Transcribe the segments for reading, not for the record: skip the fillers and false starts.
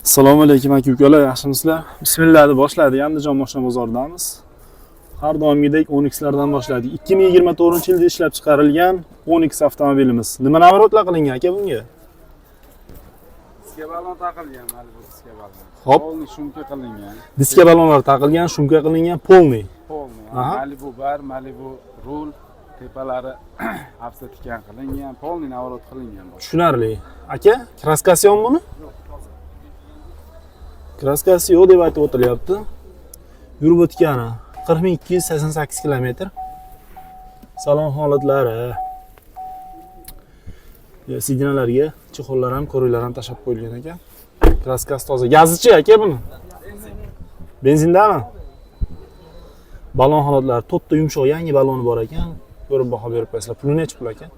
Assalomu alaykum aka-ukalar, yaxshimisizlar? Bismillah deb boshladik. Andijon mashina bozoridamiz. Har doimgidek 10X lardan boshladik. 2024-yilda ishlab chiqarilgan 10X avtomobilimiz. Nima namoratlar qilingan aka bunga? Diska balon taqilgan, mana bu diska balon. Hop. Polni shumka qilingan. Diska balonlar taqilgan, shumka qilingan, polni. Polni. Aha. Malibu bar, Malibu rul, tepalari afsa tikan qilingan, polni navorat qilingan. Tushunarli. Aka, kraskasi yo'qmi buni? Kraskasi yo'q deb aytib o'tilyapti. Yurib o'tgani 40288 km. Salon holatlari. Sidinalarga chexollar ham, ko'riklar ham tashab qo'yilgan ekan. Kraskasi toza. Gazichi aka buni? Benzindami? Balon holatlari to'rtta yumshoq yangi baloni bor ekan. Ko'rib baho berib qo'yasizlar. Puli necha pul aka?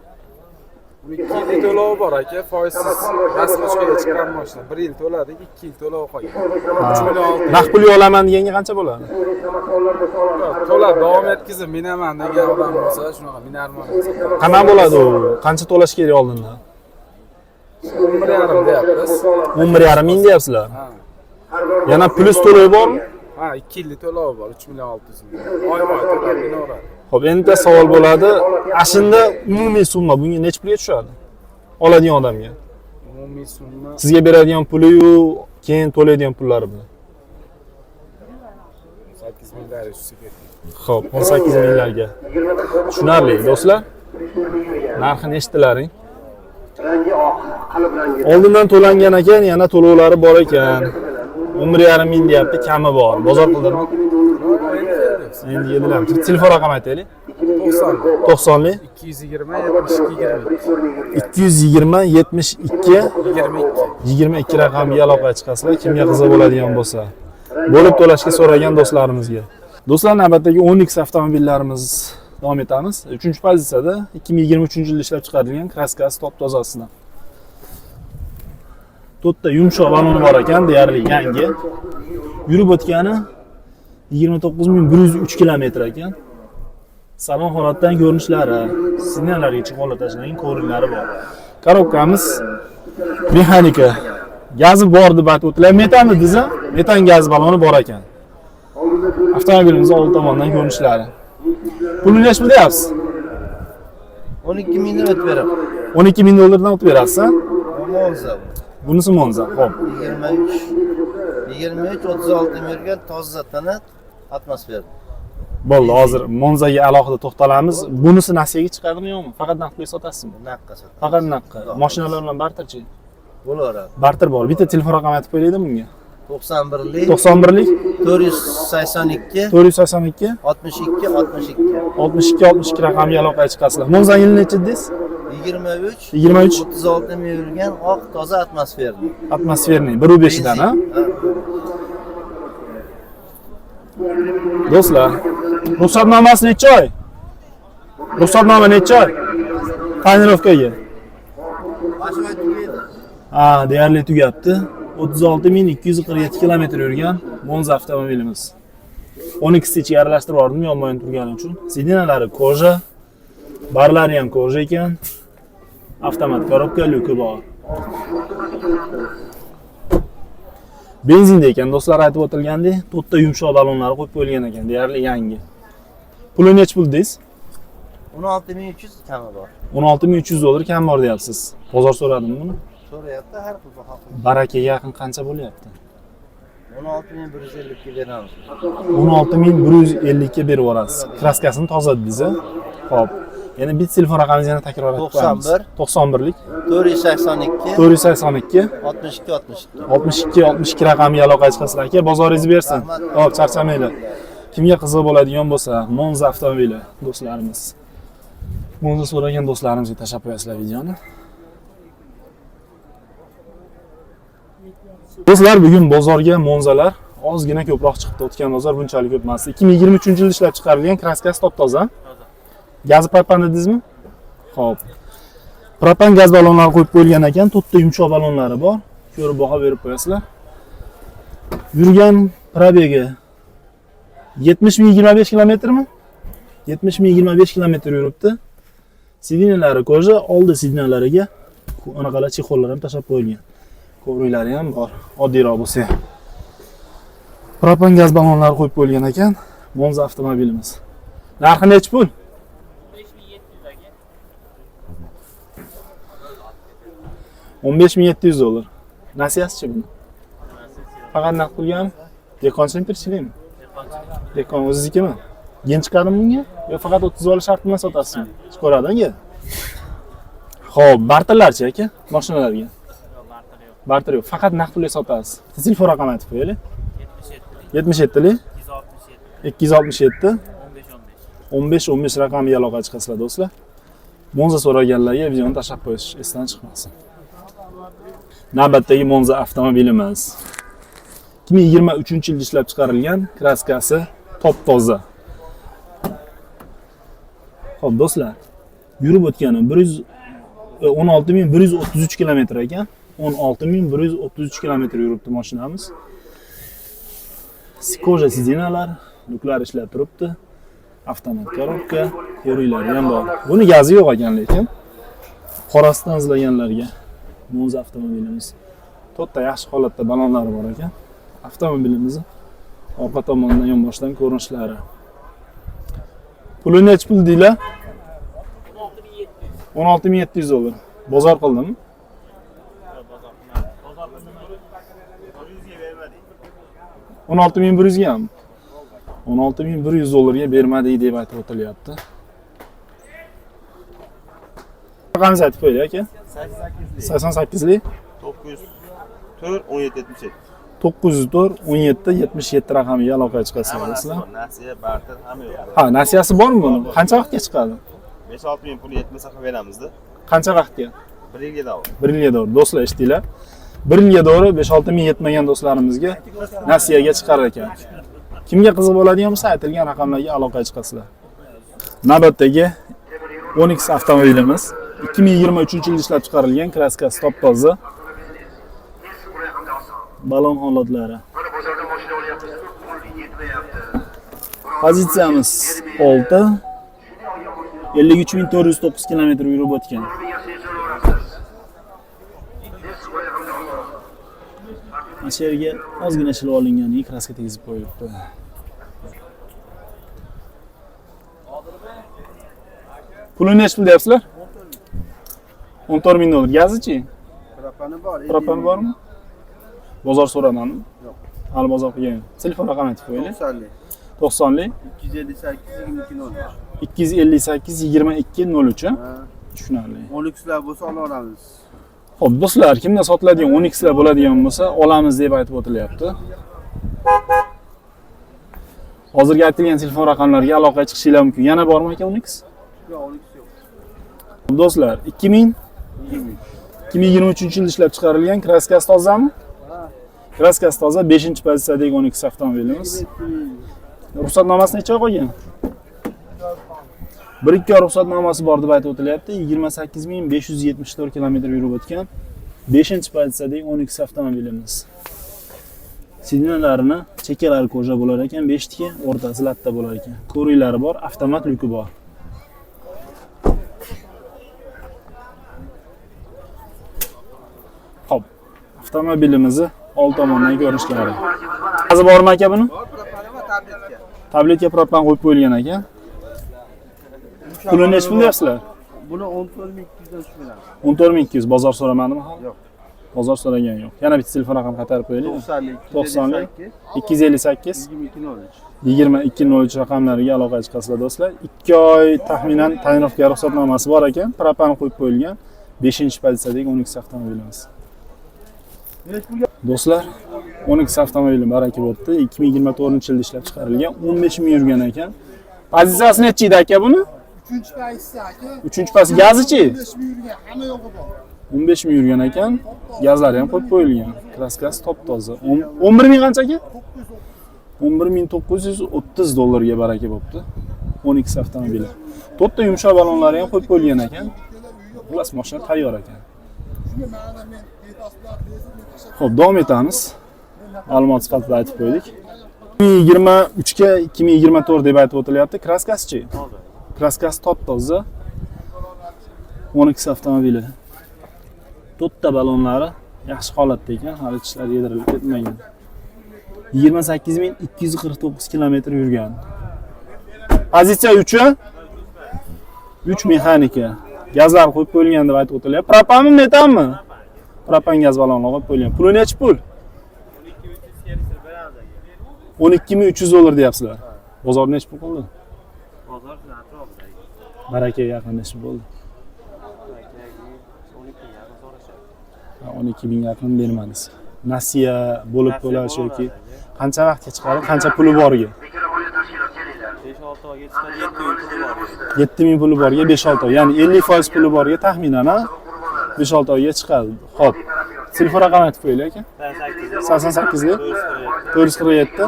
2 yil to'lovi bor aka, foizsiz rasmichkaga chiqqan mashina. 1 yil to'ladik, 2 yil to'lovi qolgan. 3 million. Naqd pul olaman deganga qancha bo'ladi? To'lab davom etkizib minaman degan odam bo'lsa, shunaqa minarman. Qanaqa bo'ladi u? Qancha to'lash kerak oldindan? 11,5 deyapmiz. 11,5 ming deyapsizlar. Ha. Yana plyus to'lovi bormi? Ha, 2 yillik to'lovi bor, 3 million 600 ming. Oyma-oy to'lab minaveradi. Xo'p, endi savol bo'ladi. Ashinda umumiy summa bunga necha pulga tushadi? Oladigan odamga. Umumiy summa Sizga beradigan puli-yu, keyin to'laydigan pullari bilan. 8 mingdan tushsa ketdi. Xo'p, 18 minglarga. Tushunarli, do'stlar. Narxini eshitdilaring. Oldindan to'langan ekan, yana to'lovlari bor ekan. 11,5 ming deyapti, kami bor. Bozor qildirmi? Endi yedilar. Telefon raqam aytaylik. 90 90lik 220 72 220 72 22 22 raqamga aloqaga chiqasizlar. Kimga qiziq bo'ladigan bo'lsa. Bo'lib to'lashga so'ragan do'stlarimizga. Do'stlar, navbatdagi 10X avtomobillarimiz davom etamiz. 3-pozitsiyada 2023-yilda ishlab chiqarilgan kraskasi top-tozasidan. To'rtta yumshoq baloni bor ekan, deyarli yangi. Yurib o'tgani 29103 km ekan. Salon holatdan ko'rinishlari, signallarga chiqib tashlangan ko'riklari bor. Korobkamiz mexanika. Gazi bor deb aytib o'tilar. Metanmi desa, metan gaz baloni bor ekan. Avtomobilimiz old tomondan ko'rinishlari. Pulni necha pul deyapsiz? 12 mingdan o'tib beraman. 12 ming dollardan o'tib berasiz. Monza. Bunisi Monza. Xo'p. 23 36 yurgan toza tana atmosfer. Bo'ldi, hozir Monzaga alohida to'xtalamiz. Bunisi nasiyaga chiqadimi yo'qmi? Faqat naqdga sotasizmi? Naqqa sotamiz. Faqat naqqa. Mashinalar bilan barterchi? Bo'laveradi. Barter bor. Bitta telefon raqami aytib qo'yaylik bunga. 91lik 91lik 482 482 62 62 62 62 raqamga aloqaga chiqasizlar. Monza yili necha dedingiz? 23 23 36 ming yurgan oq toza atmosferni. Atmosferniy 1.5 dan, ha? Do'stlar, ruxsatnomasi necha oy? Ruxsatnoma necha oy? Tonirovkaga. Mashina tugaydi. Ha, deyarli tugabdi. 36247 km yurgan Monza avtomobilimiz. 10X ichiga aralashtirib yubordim yonma-yon turgani uchun. Sidinalari koja, barlari ham koja ekan. Avtomat korobka, lyuki bor. Benzinda ekan, do'stlar, aytib o'tilgandek, to'rtta yumshoq balonlari qo'yib qo'yilgan ekan, deyarli yangi. Puli necha pul deysiz? 16300 kami bor. 16300 dollar kam bor deyapsiz. Bozor so'radimmi buni? So'rayapti, har xil baho. Barakaga yaqin qancha bo'lyapti? 16150 ga beramiz. 16150 ga berib yuborasiz. Kraskasini toza dedingiz. Xo'p. Yana bitta telefon raqamingizni yana takror aytib qo'yamiz. 91lik 482 482 62 62. 62 62 raqamiga aloqaga chiqasizlar aka. Bozoringizni bersin. Xo'p, charchamanglar. Kimga qiziq bo'ladigan bo'lsa, Monza avtomobili do'stlarimiz. Monza so'ragan do'stlarimizga tashab qo'yasizlar videoni. Do'stlar, bugun bozorga Monzalar ozgina ko'proq chiqdi. O'tgan bozor bunchalik ko'p emas. 2023-yilda ishlab chiqarilgan kraskasi top-toza. Gazi propan dedingizmi? Xo'p. Propan gaz balonlari qo'yib qo'yilgan ekan, to'rtta yumshoq balonlari bor. Ko'rib baho berib qo'yasizlar. Yurgan probegi 70025 kilometrmi? 70025 kilometr yuribdi. Sidinalari koja, oldi sidinalariga anaqalar chexollar ham tashab qo'yilgan. Ko'riklari ham bor. Oddiyroq bo'lsa ham. Propan gaz ballonlari qo'yib qo'yilgan ekan. Monza avtomobilimiz. Narxi necha pul? 15.700 dollar. Nasiyasichi buni? Faqat naqd pulgami? Dekonchilik tirchilikmi? Dekon o'ziznikimi? Gen chiqadimi bunga? Yo faqat 30 olish sharti bilan sotasizmi? Chiqaradi aka. Xo'p, barterlarchi aka mashinalarga? Barter yo'q. Faqat naqd pulga sotasiz. Telefon raqamini aytib qo'yaylik. 77 lik 267 15 raqamiga aloqa chiqasizlar do'stlar. Monza so'raganlarga videoni tashlab qo'yish esdan chiqmasin. Navbatdagi Monza avtomobilimiz 2023-yilda ishlab chiqarilgan, kraskasi top toza. Xo'p do'stlar, yurib o'tgani 16133 kilometr ekan. 16133 kilometr yuribdi mashinamiz. Skoja sidinalar, luklar ishlab turibdi. Avtomat korobka, ko'riklari ham bor. Buni gazi yo'q ekan lekin. Qorasidan izlaganlarga Monza avtomobilimiz. To'rtta yaxshi holatda ballonlari bor ekan. Avtomobilimizni orqa tomondan yonboshdan ko'rinishlari. Puli necha pul deylar? 16700 dollar. Bozor qildimi? Bozor 16100 ga ham. 16100 dollarga bermadik deb aytib o'tilyapti. Raqamingizni aytib qo'ying aka. 88 lik 904 17 77. 904 17 77 raqamiga aloqa chiqasizlar. Nasiya, barter hamma yo'q. Ha, nasiyasi bormi buni? Qancha vaqtga chiqadi? 5-6 ming pul yetmasa qilib beramizda. Qancha vaqtga? 1 yilga davr. 1 yilga doğru. Do'stlar eshitdinglar. 1 yilga doğru 5-6 ming yetmagan do'stlarimizga nasiyaga chiqar ekan. Kimga qiziq bo'ladigan bo'lsa, aytilgan raqamlarga aloqa chiqasizlar. Navbatdagi Onyx avtomobilimiz 2023-yilda ishlab chiqarilgan, kraskasi top toza. Balon holatlari. Pozitsiyamiz 6. 53409 kilometr yurib o'tgan. Mana yerga ozgina shilib olingan, kraska tegizib qo'yilibdi. Puli necha pul deyapsizlar? 14 ming dollar. Gazichi? Propani bor. Propan bormi? Bozor so'ramanmi? Yo'q. Hali bozor qilgan. Telefon raqamini aytib qo'ying. 90 lik 90 lik 258 22 03. 258 22 03. Tushunarli. 12lar bo'lsa olamiz. Xo'p, do'stlar, kimda sotiladigan 12 lar bo'ladigan bo'lsa, olamiz deb aytib o'tilyapti. Hozirgi aytilgan telefon raqamlariga aloqa chiqishinglar mumkin. Yana bormi ekan 12? Yo'q, 12 yo'q. Do'stlar, 2023-yilda ishlab chiqarilgan, kraskasi tozami? Kraskasi toza, 5-pozitsiyadagi 12 avtomobilimiz. Ruxsatnomasi necha oy qolgan? 1-2 oy ruxsatnomasi bor deb aytib o'tilyapti. 28574 kilometr yurib o'tgan. 5-pozitsiyadagi 12 avtomobilimiz. Sidinalarini chekkalari koja bo'lar ekan, 5 tika, o'rtasi latta bo'lar ekan. Ko'riklari bor, avtomat lyuki bor. Xo'p, avtomobilimizni old tomondan ko'rishlari. Gazi bormi aka buni? Bor, propani va tabletka. Tabletga propan qo'yib qo'yilgan ekan. Puli necha pul deyapsizlar? Buni 14200 dan tushmaymiz. 14200 bozor so'ramadimi hali? Yo'q. Bozor so'ragan yo'q. Yana bitta telefon raqam qaytarib qo'yaylik. 90 lik 258 22 2203 raqamlariga aloqa chiqasizlar do'stlar. 2 oy taxminan tayinlovga ruxsatnomasi bor ekan. Propan qo'yib qo'yilgan. 5-pozitsiyadagi 12 avtomobilimiz. Do'stlar, 12 avtomobili baraka bo'pti. 2024-yilda ishlab chiqarilgan, 15 ming yurgan ekan. Pozitsiyasi necha edi aka buni? 3-pozisiya aka. 3-poz gazichi? 15 ming yurgan, hamma yo'g'i bor. 15 ming yurgan ekan. Gazlari ham qo'yib qo'yilgan. Kraskasi top toza. 11 ming qancha aka? 11930 dollarga baraka bo'pti. 12 avtomobili. To'rtta yumshoq ballonlari ham qo'yib qo'yilgan ekan. Xullas, mashina tayyor ekan. Shunga mana men betoslar bezib Xo'p, davom etamiz. Ma'lumot sifatida aytib qo'ydik. 2023 ga 2024 deb aytib o'tilyapti. Kraskasichi? Kraskasi top toza. 12 avtomobili. To'rtta ballonlari Yaxshi holatda ekan, hali tishlar yedirilib ketmagan. 28249 kilometr yurgan. Pozitsiya 3 3 mexanika. Gazlar qo'yib qo'yilgan deb aytib o'tilyapti. Propanmi, metanmi? Propan gaz balonlar qo'yib qo'yilgan. Puli necha pul? 12300 dollar deyapsizlar. Bozor necha pul qildi? Bozor atrofida. Barakaga yaqin necha bo'ldi? 12 ming yaqin bermadingiz. Nasiya bo'lib to'lash yoki qancha vaqtga chiqadi, qancha puli borga? 5-6 oyga chiqadi, 7 ming puli bor. 7000 puli borga 5-6 oy, ya'ni 50% puli borga taxminan 5-6 oyga chiqadi. Xo'p. Telefon raqam aytib qo'yinglar aka. 88 447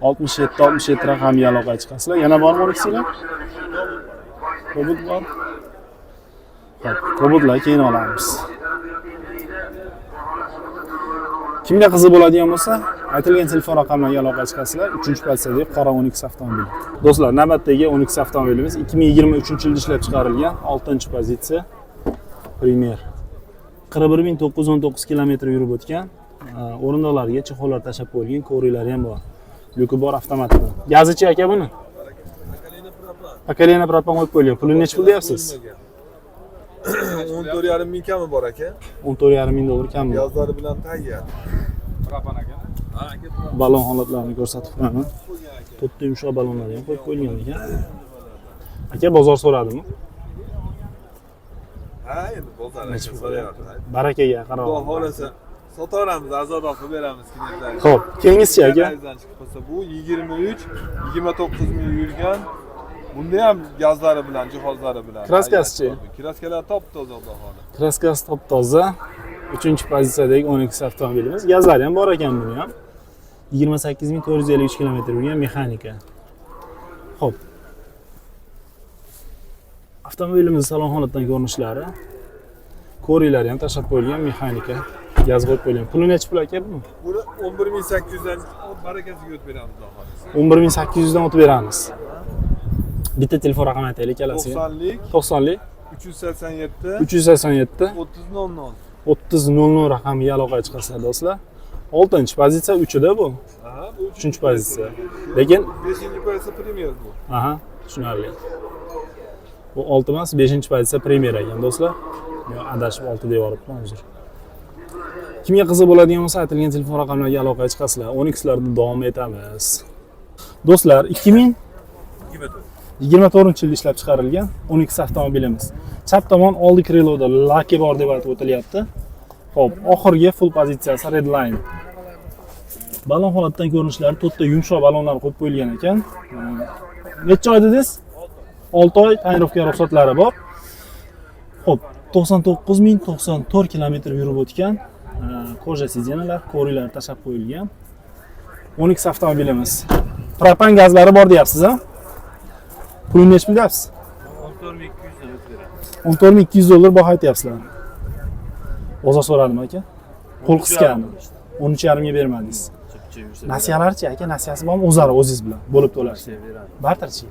67 raqamga aloqaga chiqasizlar. Yana bormi o'rikinglar? Kobud bor. Xo'p, kobudlar keyin olamiz. Kimga qiziq bo'ladigan bo'lsa, aytilgan telefon raqamlariga aloqaga chiqasizlar. 3-pozitsiyadagi qora 12 avtomobil. Do'stlar, navbatdagi 12 avtomobilimiz 2023-yilda ishlab chiqarilgan 6-pozitsiya Premier. 41919 kilometr yurib o'tgan. O'rindiqlarga chexollar tashab qo'yilgan, ko'rilari ham bor. Lyuki bor avtomat. Gazichi aka buni? Pokoleniya propan qo'yib qo'yilgan. Puli necha pul deyapsiz? 14,5 ming kami bor aka. 14,5 ming dollar kammi? Yozlari bilan tayyor. Propan aka. Balon holatlarini ko'rsatib qo'yaman. To'rtta yumshoq balonlar ham qo'yib qo'yilgan ekan. Aka bozor so'radimi? Ha, endi bozor Necha pul so'rayapti. Barakaga qarab. Xudo xolasa sotaveramiz, arzonroq qilib beramiz klientlarga. Xo'p, keyingisi aka. Arzon chiqib qolsa bu 23-29 ming yurgan. Bunda ham gazlari bilan, jihozlari bilan. Kraskasichi? Kraskalar top-toza xudo xolasa. Kraskasi top-toza. 3-pozitsiyadagi 12 avtomobilimiz. Gazlari ham bor ekan buni ham. 28453 kilometr yurgan mexanika. Xo'p. Avtomobilimiz salon holatidan ko'rinishlari. Ko'rilari ham tashab qo'yilgan mexanika. Gaz qo'yib qo'yilgan. Puli necha pul aka bu? Buni 11800 dan barakasiga o'tib beramiz xudo xolasa. 11800 dan o'tib beramiz. Bitta telefon raqami aytaylik kalasiga. 90lik 90lik 387 387 3000. 3000 raqamiga aloqaga chiqasizlar do'stlar. 6-pozitsiya 3da bu. Aha, bu 3-pozitsiya. Lekin 5-pozitsiya Premier bu. aha, tushunarli. Bu 6 emas, 5-pozitsiya Premier ekan do'stlar. Men adashib 6 deb yuboribman hozir. Kimga qiziq bo'ladigan bo'lsa, aytilgan telefon raqamlariga aloqaga chiqasizlar. 12larda davom etamiz. Do'stlar, 2024-yilda ishlab chiqarilgan 12 avtomobilimiz. Chap tomon oldi kriloda laki bor deb aytib o'tilyapti. Xo'p, oxirgi full pozitsiyasi Redline. Balon holatdan ko'rinishlari to'rtta yumshoq balonlar qo'yib qo'yilgan ekan. Necha oy dedingiz? 6 oy tayinlovga ruxsatlari bor. Xo'p, 99094 kilometr yurib o'tgan. Koja sidinalar, ko'rilar tashab qo'yilgan. 12 avtomobilimiz. Propan gazlari bor deyapsiz, ha? Pulini necha pul deyapsiz? 14200 dollar baho aytyapsizlar. Bozor so'radim aka. Qo'l qisqami? 13,5 ga bermadingiz. Nasiyalarchi aka, nasiyasi bormi? O'zlari o'zingiz bilan bo'lib to'lasiz. Barterchi.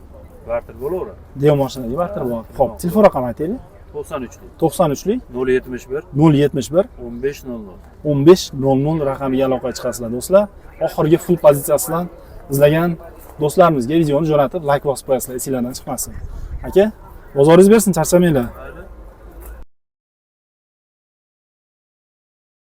Barter bo'laveradi. Deyo mashinaga barter bor. Xo'p, telefon raqami aytaylik. 93lik 93lik 071 071 1500 1500 raqamiga aloqaga chiqasizlar do'stlar. Oxirgi full pozitsiyasidan izlagan do'stlarimizga videoni jo'natib, like bosib qo'yasizlar, esinglardan chiqmasin. Aka, bozoringiz bersin, charchamanglar.